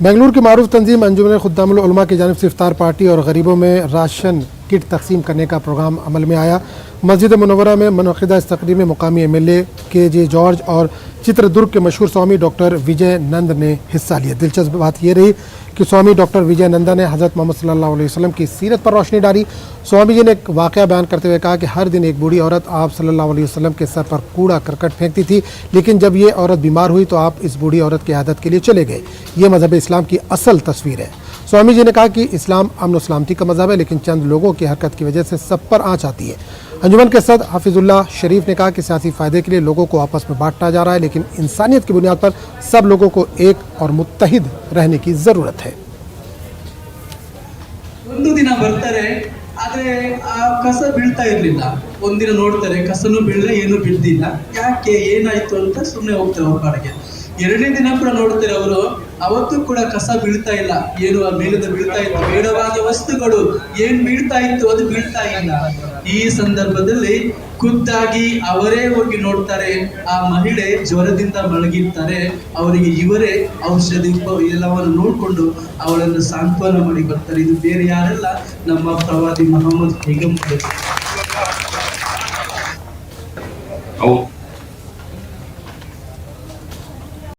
बेंगलुरु की मारूफ तंजीम अंजुमन खुद्दामुल उलमा की जानिब से इफ्तार पार्टी और गरीबों में राशन किट तकसीम करने का प्रोग्राम अमल में आया। मस्जिद मुनव्वरा में मुनअक़िदा इस तकरीब में मुकामी MLA KJ जॉर्ज और चित्रदुर्ग के मशहूर स्वामी डॉक्टर विजय नंद ने हिस्सा लिया। दिलचस्प बात यह रही कि स्वामी डॉक्टर विजय नंदा ने हज़रत मोहम्मद सल्लल्लाहु अलैहि वसल्लम की सीरत पर रोशनी डाली। स्वामी जी ने एक वाक़या बयान करते हुए कहा कि हर दिन एक बूढ़ी औरत आप सल्लल्लाहु अलैहि वसल्लम के सर पर कूड़ा करकट फेंकती थी, लेकिन जब ये औरत बीमार हुई तो आप इस बूढ़ी औरत की आदत के लिए चले गए। ये मज़हब इस्लाम की असल तस्वीर है। स्वामी जी ने कहा कि इस्लाम अमन व सलामती का मज़हब है, लेकिन चंद लोगों की हरकत की वजह से सब पर आँच आती है। अंजुमन के सदर हाफिजुल्लाह शरीफ ने कहा कि सियासी फ़ायदे के लिए लोगों को आपस में बांटा जा रहा है, लेकिन इंसानियत की बुनियाद पर सब लोगों को एक और मुत्तहिद रहने की ज़रूरत है। ಒಂದು ದಿನ ಬರ್ತಾರೆ, ಆದರೆ ಆ ಕಸ ಬೀಳ್ತಾ ಇರಲಿಲ್ಲ. ಒಂದಿನ ನೋಡ್ತಾರೆ ಕಸನೂ ಬೀಳಲ್ಲ, ಏನು ಬೀಳ್ದಿಲ್ಲ. ಯಾಕೆ ಏನಾಯ್ತು ಅಂತ ಸುಮ್ಮನೆ ಹೋಗ್ತಾರೆ ಅವ್ರ ಪಾಡಿಗೆ. ಎರಡನೇ ದಿನ ಕೂಡ ನೋಡ್ತಾರೆ ಅವರು, ಅವತ್ತು ಕೂಡ ಕಸ ಬೀಳ್ತಾ ಇಲ್ಲ. ಏನು ಮೇಲಿಂದ ಬೀಳ್ತಾ ಇತ್ತು, ಬೇಡವಾದ ವಸ್ತುಗಳು ಏನ್ ಬೀಳ್ತಾ ಇತ್ತು ಅದು ಬೀಳ್ತಾ ಇಲ್ಲ. ಈ ಸಂದರ್ಭದಲ್ಲಿ ಖುದ್ದಾಗಿ ಅವರೇ ಹೋಗಿ ನೋಡ್ತಾರೆ, ಆ ಮಹಿಳೆ ಜ್ವರದಿಂದ ಮಲಗಿರ್ತಾರೆ. ಅವರಿಗೆ ಇವರೇ ಔಷಧಿ ಎಲ್ಲವನ್ನು ನೋಡಿಕೊಂಡು ಅವಳನ್ನು ಸಾಂತ್ವನ ಮಾಡಿ ಬರ್ತಾರೆ. ಇದು ಬೇರೆ ಯಾರೆಲ್ಲ, ನಮ್ಮ ಪ್ರವಾದಿ ಮೊಹಮ್ಮದ್ ಪೈಗಂಬರ್.